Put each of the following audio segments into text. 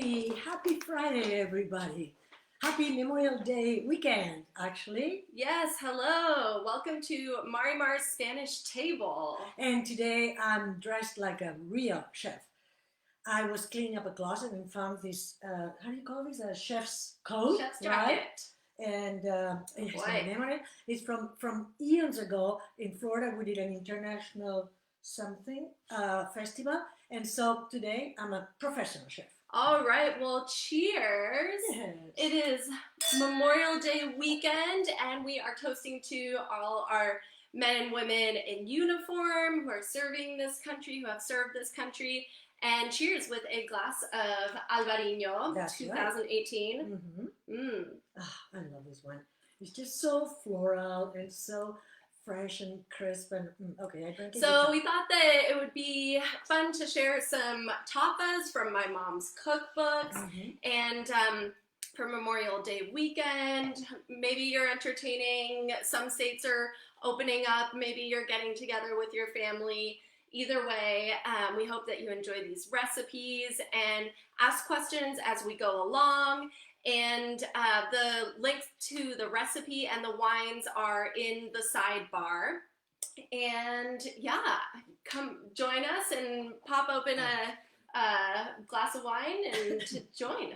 Happy Friday, everybody. Happy Memorial Day weekend, actually. Yes, hello. Welcome to MARIMAR'S Spanish Table. And today I'm dressed like a real chef. I was cleaning up a closet and found this, how do you call this? A chef's coat, Chef's right? jacket. And it has my name on it. It's from eons ago in Florida. We did an international festival. And so today I'm a professional chef. All right, well, cheers. Yes. It is Memorial Day weekend, and we are toasting to all our men and women in uniform who are serving this country, who have served this country. And cheers with a glass of Albariño. That's 2018. Right. Mm-hmm. I love this one. It's just so floral and so fresh and crisp and okay, I drink it. So we thought that it would be fun to share some tapas from my mom's cookbooks, and for Memorial Day weekend, maybe you're entertaining. Some states are opening up. Maybe you're getting together with your family. Either way, we hope that you enjoy these recipes and ask questions as we go along. And the links to the recipe and the wines are in the sidebar. And yeah, come join us and pop open a glass of wine and to join.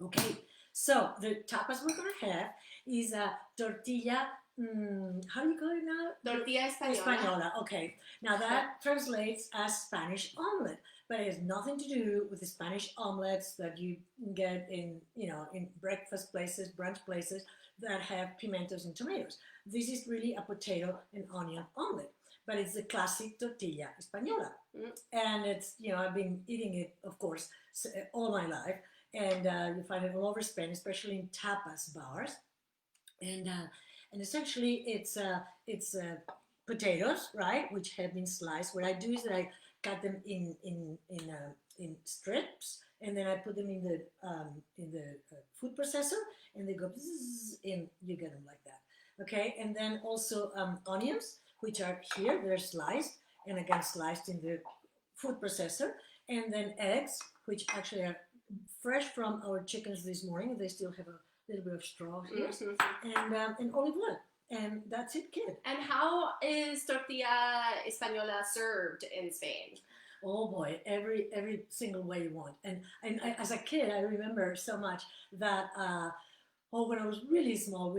Okay, so the tapas we're going to have is a tortilla. How do you call it now? Tortilla Española. Okay. Now that translates as Spanish omelet, but it has nothing to do with the Spanish omelets that you get in breakfast places, brunch places that have pimentos and tomatoes. This is really a potato and onion omelet, but it's the classic Tortilla Española. And it's, I've been eating it, of course, all my life. And you find it all over Spain, especially in tapas bars. And essentially, it's potatoes, right, which have been sliced. What I do is that I cut them in strips, and then I put them in the food processor, and they go bzzz, and you get them like that. Okay, and then also onions, which are here, they're sliced, and again sliced in the food processor, and then eggs, which actually are fresh from our chickens this morning. They still have a little bit of straw here, and olive oil, and that's it, kid. And how is Tortilla Española served in Spain? Oh boy, every single way you want. And as a kid, I remember so much that when I was really small,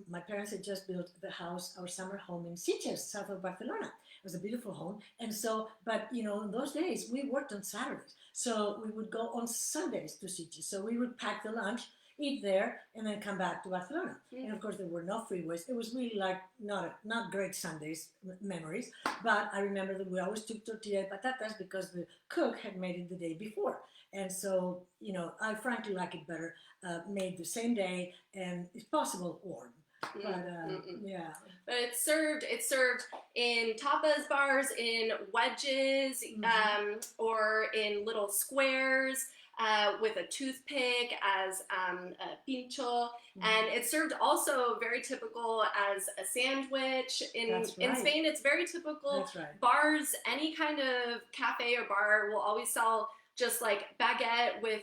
my parents had just built our summer home in Sitges, south of Barcelona. It was a beautiful home. And so, but in those days, we worked on Saturdays. So we would go on Sundays to Sitges. So we would pack the lunch, eat there, and then come back to Barcelona. And of course, there were no freeways. It was really like not great Sundays memories. But I remember that we always took tortilla patatas because the cook had made it the day before. And so, I frankly like it better made the same day and, if possible, warm. But yeah. But it's served in tapas bars, in wedges, or in little squares. With a toothpick as a pincho, and it's served also very typical as a sandwich. In Spain, it's very typical. That's right. Bars, any kind of cafe or bar will always sell just like baguette with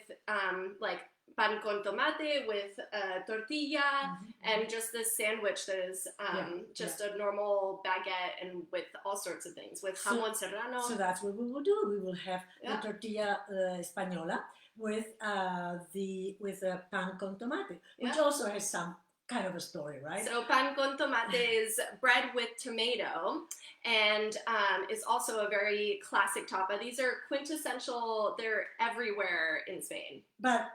like pan con tomate with tortilla, and just this sandwich that is a normal baguette and with all sorts of things, with jamón serrano. So that's what we will do. We will have the tortilla española with pan con tomate, which also has some kind of a story, right? So pan con tomate is bread with tomato, and is also a very classic tapa. These are quintessential. They're everywhere in Spain. But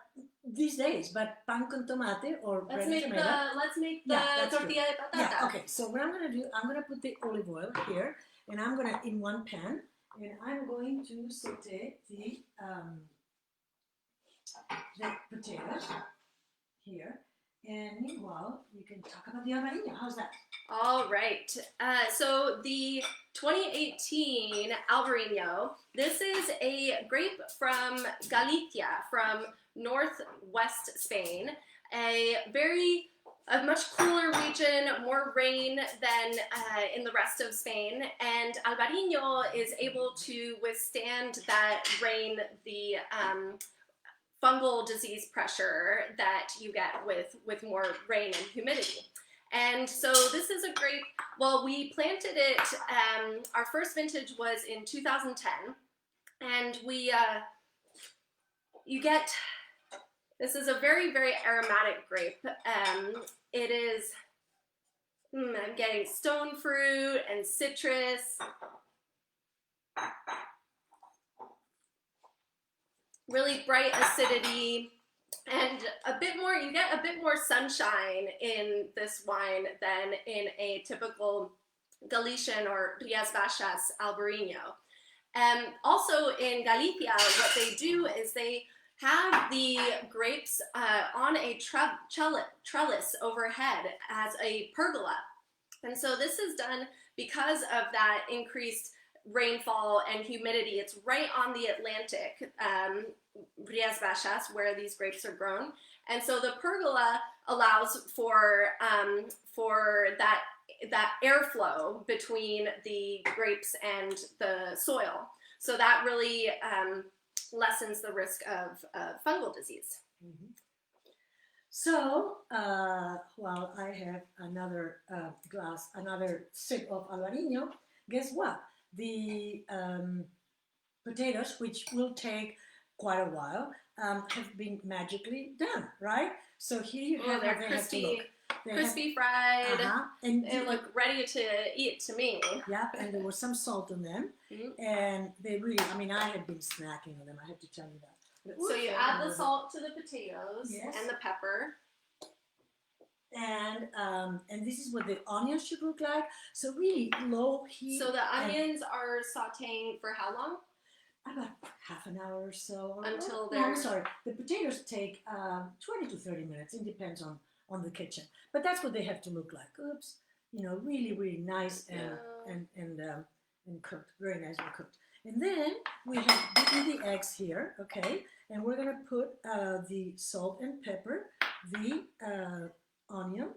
these days, pan con tomate or bread with tomato. Let's make the tortilla de patata. Yeah, okay. So what I'm going to do, I'm going to put the olive oil here, and I'm going to, in one pan, and I'm going to saute the potatoes here. And meanwhile, you can talk about the Albariño. How's that? All right. So the 2018 Albariño, this is a grape from Galicia, from northwest Spain, a much cooler region, more rain than in the rest of Spain, and Albariño is able to withstand that rain, the fungal disease pressure that you get with more rain and humidity. And so this is a grape, well, we planted it, our first vintage was in 2010, and this is a very, very aromatic grape. It is, I'm getting stone fruit and citrus. Really bright acidity, and a bit more, you get a bit more sunshine in this wine than in a typical Galician or Rías Baixas Albariño. Also in Galicia, what they do is they have the grapes on a trellis overhead as a pergola. And so this is done because of that increased rainfall and humidity. It's right on the Atlantic, Rías Baixas, where these grapes are grown. And so the pergola allows for that airflow between the grapes and the soil. So that really lessens the risk of fungal disease. Mm-hmm. So, while I have another another sip of Albariño, guess what? The potatoes, which will take quite a while, have been magically done, right? So here you have they're crispy, fried, and they look ready to eat to me. Yeah, and there was some salt on them, and they really, I mean, I had been snacking on them, I have to tell you that. So you add the salt to the potatoes, yes, and the pepper. And this is what the onions should look like. So really low heat. So the onions are sauteing for how long? About half an hour or so. Until they're... No, I'm sorry. The potatoes take 20 to 30 minutes. It depends on the kitchen. But that's what they have to look like. Oops. You know, really, really nice and cooked. Very nicely cooked. And then we have beaten the eggs here, okay? And we're going to put the salt and pepper, the onion,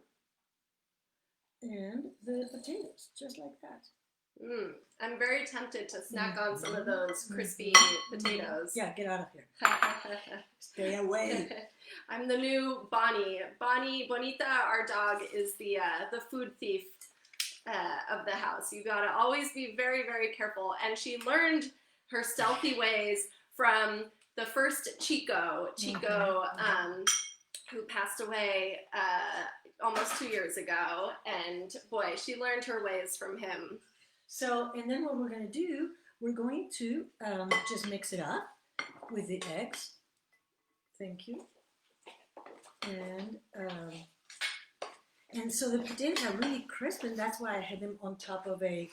and the potatoes, just like that. I'm very tempted to snack on some of those crispy potatoes. Yeah, get out of here. Stay away. I'm the new Bonnie. Bonita, our dog, is the food thief of the house. You gotta always be very, very careful. And she learned her stealthy ways from the first Chico, who passed away almost 2 years ago. And boy, she learned her ways from him. So, and then what we're going to do, we're going to just mix it up with the eggs. Thank you. And so the potatoes are really crisp, and that's why I had them on top of a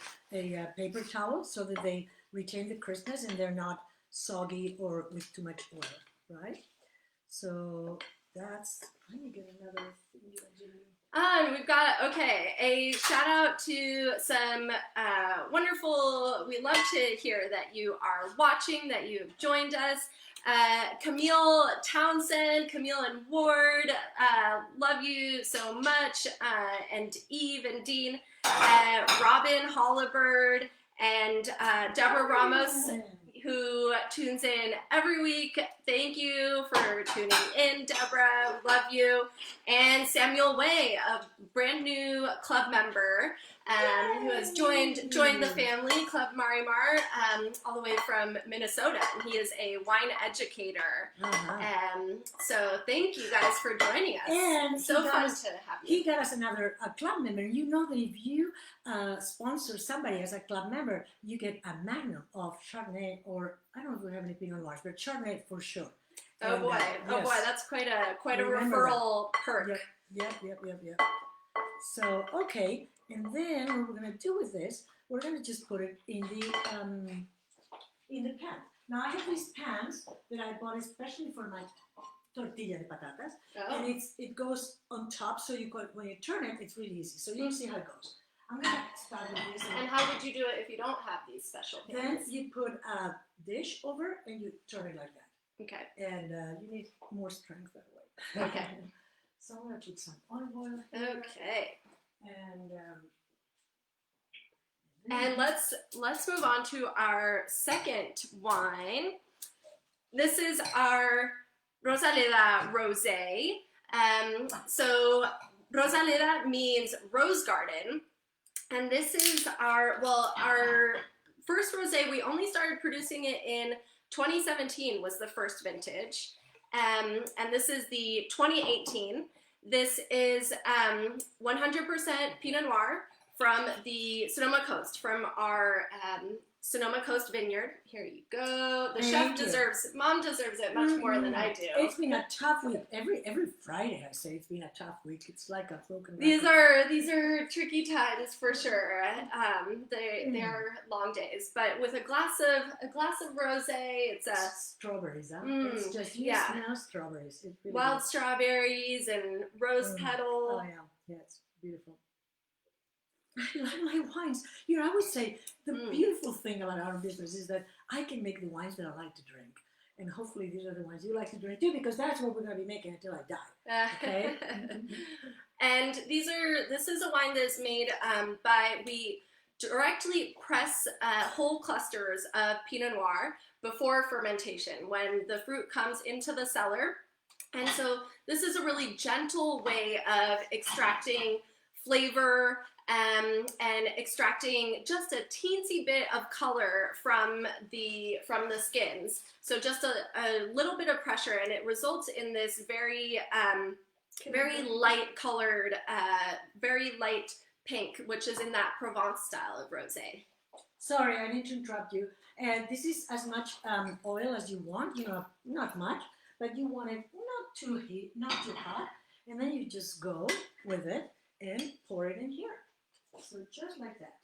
paper towel so that they retain the crispness and they're not soggy or with too much oil, right? So that's, let me get another thing. We've got, okay, a shout out to some wonderful, we love to hear that you are watching, that you have joined us. Camille Townsend, Camille and Ward, love you so much, and Eve and Dean, Robin Hollibird, and Deborah Ramos, who tunes in every week. Thank you for tuning in, Deborah. We love you. And Samuel Way, a brand new club member, who has joined the family, Club Marimar, all the way from Minnesota. And he is a wine educator. So thank you guys for joining us. And so fun to have you. He got us another club member. You know that if you sponsor somebody as a club member, you get a magnum of Chardonnay, or I don't know if we have any Pinot Noirs, but Chardonnay for sure. Oh boy, that's quite a referral perk. Yep. So, okay, and then what we're going to do with this, we're going to just put it in the pan. Now, I have these pans that I bought especially for my tortilla de patatas, and it goes on top, so when you turn it, it's really easy. So you'll see how it goes. I'm going to start with this. And how would you do it if you don't have these special pans? Then you put a dish over and you turn it like that. Okay. And you need more strength that way. Okay. So I'm going to put some olive oil here. Okay. And let's move on to our second wine. This is our Rosaleda Rosé. So Rosaleda means rose garden, and this is our first rosé. We only started producing it in 2017 was the first vintage, and this is the 2018. This is 100% Pinot Noir from the Sonoma Coast, from our Sonoma Coast vineyard. Here you go. The chef deserves, Mom deserves it much more than I do. It's been a tough week. Every Friday I say it's been a tough week. It's like a broken record. These are tricky times for sure. They are long days, but with a glass of rosé, it's a strawberries. Huh? It's just smell strawberries. It's really wild good. Strawberries and rose petal. Oh yeah, it's beautiful. I love my wines. You know, I would say the beautiful thing about our business is that I can make the wines that I like to drink. And hopefully these are the wines you like to drink too, because that's what we're going to be making until I die. Okay? And this is a wine that's made we directly press whole clusters of Pinot Noir before fermentation, when the fruit comes into the cellar. And so this is a really gentle way of extracting flavor and extracting just a teensy bit of color from the skins. So just a little bit of pressure, and it results in this very light colored, very light pink, which is in that Provence style of rosé. Sorry, I need to interrupt you. And this is as much oil as you want. You know, not much, but you want it not too heat, not too hot, and then you just go with it and pour it in here. So just like that.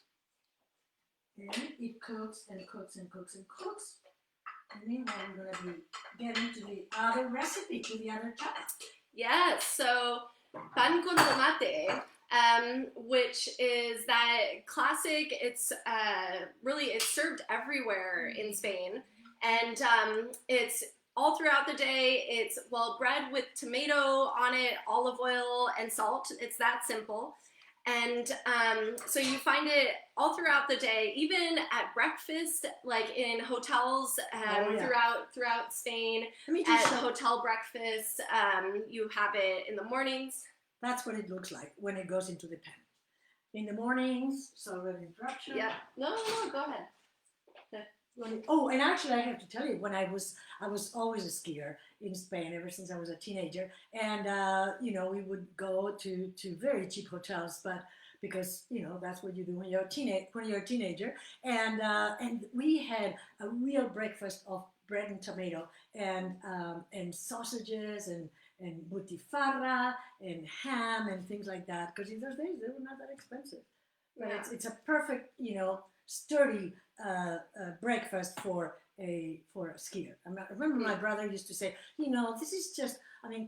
And it cooks and cooks and cooks and cooks. And meanwhile, we're going to be getting to the other recipe, to the other tapa. Yes, so pan con tomate, which is that classic, it's served everywhere in Spain. And it's all throughout the day. It's, bread with tomato on it, olive oil, and salt. It's that simple. And so you find it all throughout the day, even at breakfast, like in hotels throughout Spain. At hotel breakfast, you have it in the mornings. That's what it looks like when it goes into the pan. In the mornings, sorry for interruption. Yeah, no, go ahead. And actually, I have to tell you, when I was always a skier in Spain ever since I was a teenager, and we would go to very cheap hotels, but because that's what you do when you're a teenager, and we had a real breakfast of bread and tomato and sausages and butifarra and ham and things like that, because in those days they were not that expensive. But it's a perfect sturdy breakfast for a skier. I remember my brother used to say, this is just,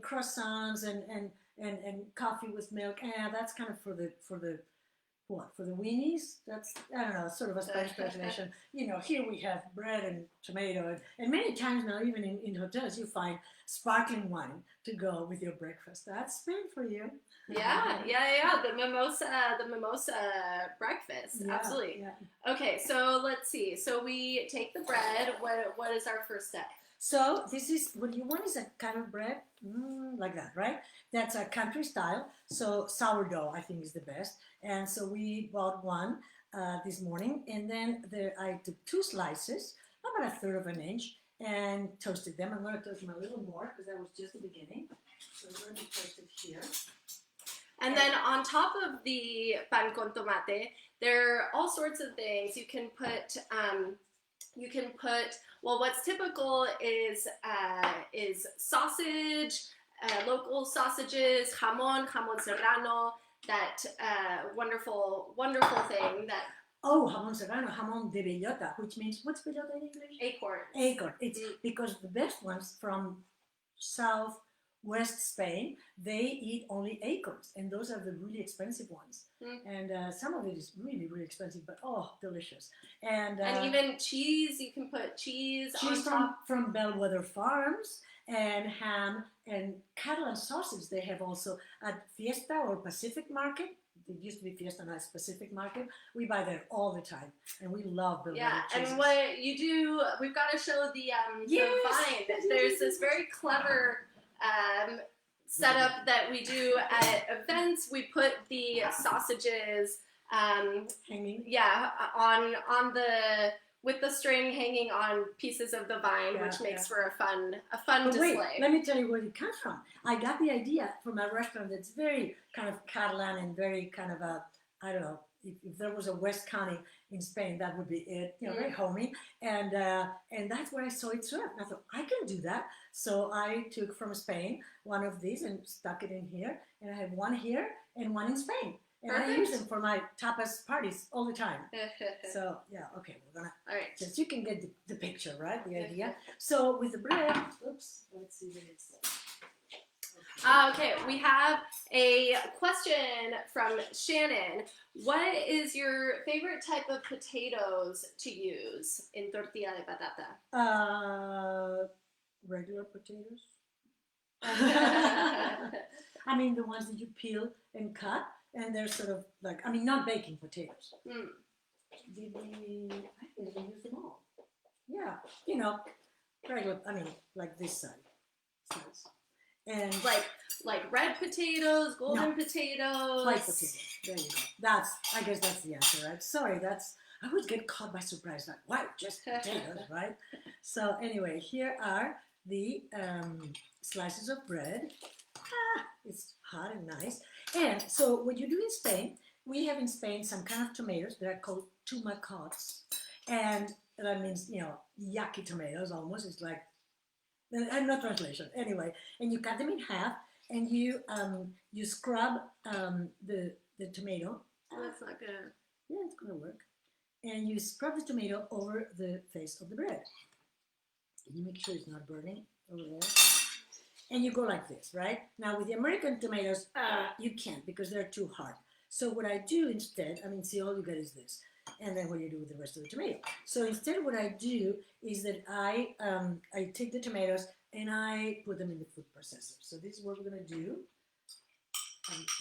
croissants and coffee with milk. That's kind of for the weenies. That's, I don't know, sort of a Spanish translation. Here we have bread and tomato, and many times now, even in hotels, you find sparkling wine to go with your breakfast. That's Spain for you. Yeah. The mimosa breakfast. Yeah, absolutely. Yeah. Okay, so let's see. So we take the bread. What is our first step? So this is, what you want is a kind of bread like that, right? That's a country style. So sourdough, I think, is the best. And so we bought one this morning, and then I took 2 slices, about 1/3 of an inch, and toasted them. I'm going to toast them a little more because that was just the beginning. So we're going to toast it here. And then on top of the pan con tomate, there are all sorts of things. You can put, what's typical is sausage, local sausages, jamón serrano, that wonderful thing that... Oh, jamón serrano, jamón de bellota, which means, what's bellota in English? Acorn. It's because the best ones from Southwest Spain, they eat only acorns, and those are the really expensive ones. And some of it is really, really expensive, but delicious. And even cheese, you can put cheese on top. From Bellwether Farms, and ham and cattle and sausage they have also at Fiesta or Pacific Market. it used to be Fiesta, not a specific market. We buy there all the time, and we love Belvedere Yeah, cheeses. and what you do, we've got to show the vine. There's this very clever setup that we do at events. We put the sausages, hanging. yeah, on the with the string hanging on pieces of the vine, Yeah, which makes yeah. for a fun But display. wait, let me tell you where it comes from. I got the idea from a restaurant that's very kind of Catalan and very kind of a, I don't know, if there was a West County in Spain, that would be it. You know, very homey. And that's where I saw it served. And I thought, I can do that. So I took from Spain one of these and stuck it in here. And I have one here and one in Spain. And I use them for my tapas parties all the time. So, yeah, okay, we're gonna, all right. just you can get the picture, right? The idea. So with the bread, oops, let's see what it's. Okay, we have a question from Shannon. What is your favorite type of potatoes to use in tortilla de patata? Regular potatoes. I mean, the ones that you peel and cut, and they're sort of like, I mean, not baking potatoes. Did we? I think we use them all. Yeah, you know, regular. I mean, like this size. And like red potatoes, golden potatoes. White potatoes. There you go. I guess that's the answer, right? Sorry, I would get caught by surprise. Like, why? Just potatoes, right? So anyway, here are the slices of bread. It's hot and nice. And so what you do in Spain, we have in Spain some kind of tomatoes that are called tomacots. And that means, you know, yucky tomatoes almost. It's like, no translation. Anyway, and you cut them in half, and you scrub the tomato. Oh, that's not good. Yeah, it's gonna work. And you scrub the tomato over the face of the bread. And you make sure it's not burning over there. And you go like this, right? Now with the American tomatoes, you can't because they're too hard. So what I do instead, I mean, see, all you get is this. And then what do you do with the rest of the tomato? So instead what I do is that I take the tomatoes and I put them in the food processor. So this is what we're going to do.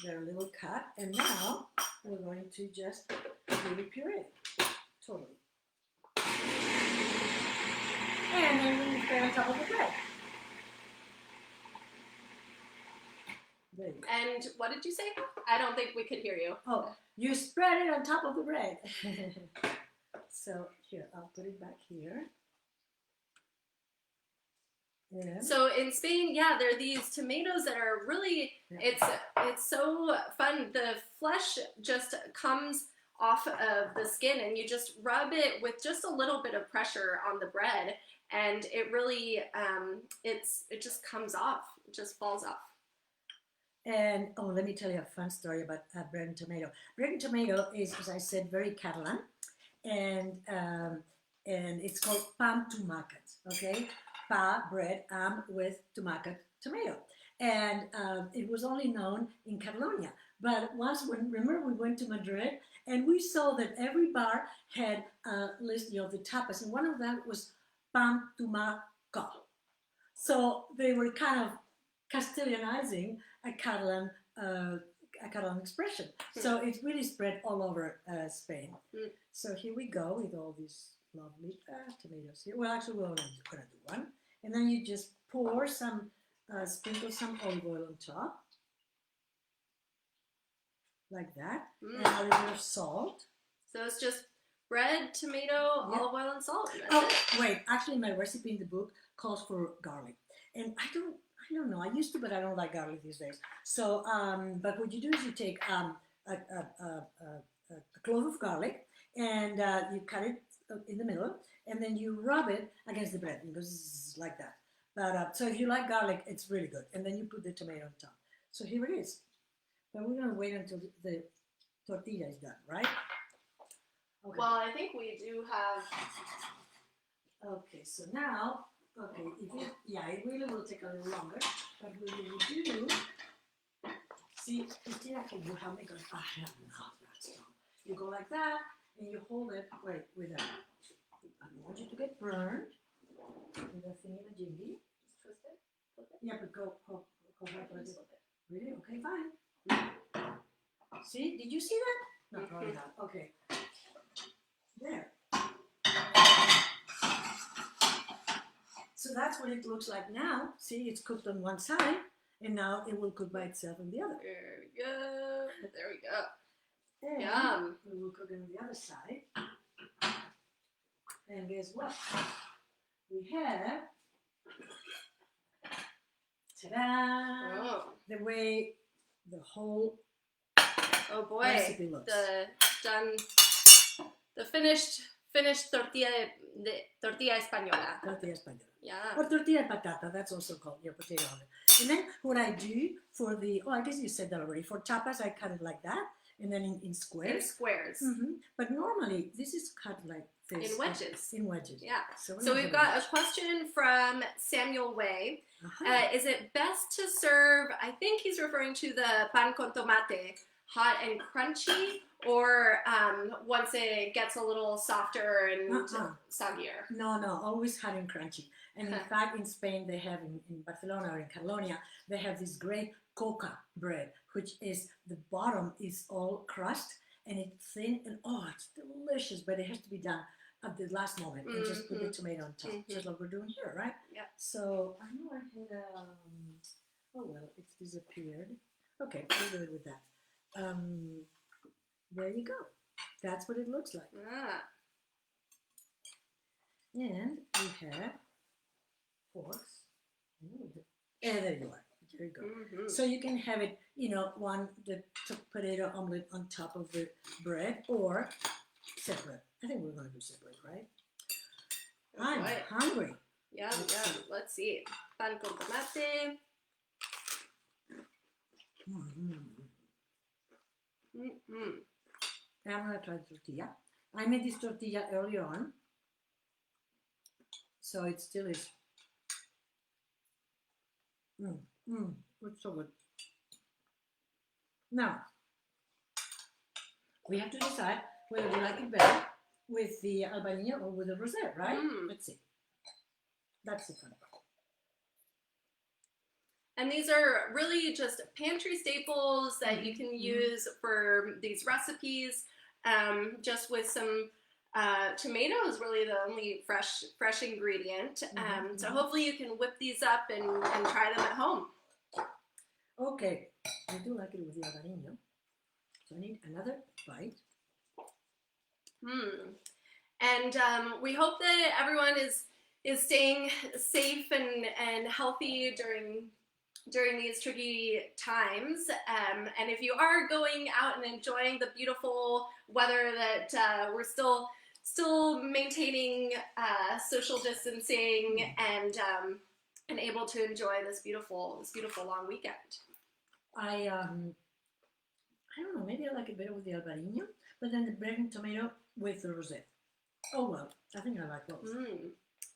They're a little cut. And now we're going to just really puree it. Totally. And then we put it on top of the bread. There you go. And what did you say? I don't think we could hear you. Oh, you spread it on top of the bread. So here, I'll put it back here. Yeah. So in Spain, yeah, there are these tomatoes that are really, it's so fun. The flesh just comes off of the skin and you just rub it with just a little bit of pressure on the bread and it really, it just comes off, it just falls off. And oh, let me tell you a fun story about bread and tomato. Bread and tomato is, as I said, very Catalan, and it's called pan tomàquet. Okay, pa bread, with tomàquet tomato, and it was only known in Catalonia. But once, remember, we went to Madrid, and we saw that every bar had a list, you know, the tapas, and one of them was pan tomaco. So they were kind of Castellanizing a Catalan expression. So it's really spread all over Spain. So here we go with all these lovely tomatoes here. Well, actually, we're only going to do one. And then you just pour some, sprinkle some olive oil on top. Like that. And a little bit of salt. So it's just bread, tomato, olive oil, and salt. Wait, actually my recipe in the book calls for garlic. And I don't know. I used to, but I don't like garlic these days. So, but what you do is you take a clove of garlic and you cut it in the middle, and then you rub it against the bread. It goes like that. But so if you like garlic, it's really good. And then you put the tomato on top. So here it is. But we're gonna wait until the tortilla is done, right? Okay. Well, I think we do have. Okay, so now. Okay, it really will take a little longer, but what we do, see, tortilla can you help me go, I have not that strong. You go like that, and you hold it, wait, with that. I don't want you to get burned, with a thing in a jingy. Just twist it, flip it. Yeah, but go back like this. Really? Okay, fine. See? Did you see that? No, probably not. Okay. There. So that's what it looks like now. See, it's cooked on one side, and now it will cook by itself on the other. There we go. There we go. And Yum. we will cook it on the other side. And guess what? We have, ta-da! Oh. The way the whole Oh boy. recipe looks. The finished tortilla española. Tortilla Española. Yeah. Or tortilla patata, that's also called your potato omelet. And then what I do for the, I guess you said that already. For tapas, I cut it like that, and then in squares. In squares. But normally, this is cut like this. In wedges. In wedges. Yeah. So we've got a question from Samuel Way. Uh-huh. Is it best to serve, I think he's referring to the pan con tomate, hot and crunchy, or once it gets a little softer and soggier? No, always hot and crunchy. And in fact, in Spain, they have, in Barcelona or in Catalonia, they have this great coca bread, which is, the bottom is all crust, and it's thin, and it's delicious, but it has to be done at the last moment, and just put the tomato on top, just like we're doing here, right? Yeah. So, I know I had, oh well, it's disappeared. Okay, we'll do it with that. There you go. That's what it looks like. Ah. And we have forks. And there you are. There you go. So you can have it, the potato omelet on top of the bread, or separate. I think we're going to do separate, right? I'm hungry. Yeah. Let's see. Pan con tomate. I'm going to try the tortilla. I made this tortilla earlier on, so it still is. It's so good. Now, we have to decide whether we like it better with the Albariño or with the Rosé, right? Let's see. That's the fun part. And these are really just pantry staples that you can use for these recipes. Just with some tomatoes, really the only fresh ingredient. So hopefully you can whip these up and try them at home. Okay, I do like it with the Albariño. So I need another bite. And we hope that everyone is staying safe and healthy during these tricky times. And if you are going out and enjoying the beautiful weather that we're still maintaining social distancing and able to enjoy this beautiful long weekend. I don't know, maybe I like it better with the Albariño, but then the bread and tomato with the Rosé. Oh well, I think I like both.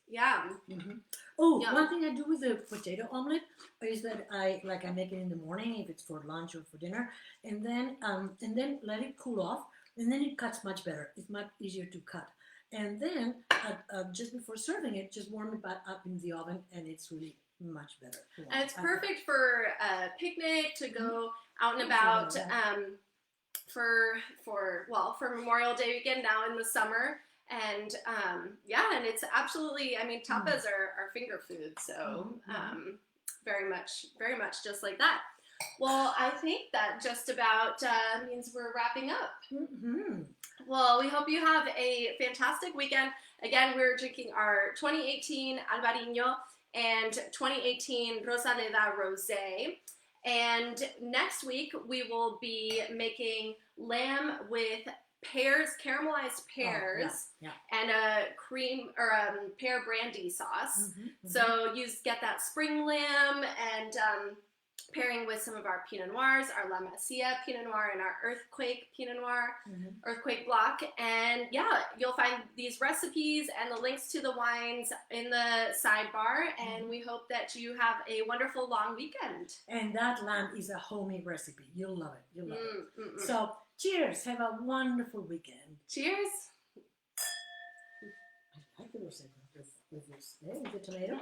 Yeah. Oh, one thing I do with the potato omelet is that I make it in the morning if it's for lunch or for dinner, and then let it cool off, and then it cuts much better. It's much easier to cut. And then just before serving it, just warm it back up in the oven, and it's really much better. And it's perfect for a picnic, to go out and about for Memorial Day weekend now in the summer. And and it's absolutely, tapas are finger food, so very much just like that. Well, I think that just about means we're wrapping up. Well, we hope you have a fantastic weekend. Again, we're drinking our 2018 Albariño and 2018 Rosaleda Rosé. And next week we will be making lamb with pears, caramelized pears, and a cream or pear brandy sauce. So you get that spring lamb and pairing with some of our Pinot Noirs, our La Masia Pinot Noir and our Earthquake Pinot Noir, Earthquake Block. And you'll find these recipes and the links to the wines in the sidebar. And we hope that you have a wonderful long weekend. And that lamb is a homemade recipe. You'll love it. You'll love it. So cheers. Have a wonderful weekend. Cheers. I like the rosé with this, with the tomato.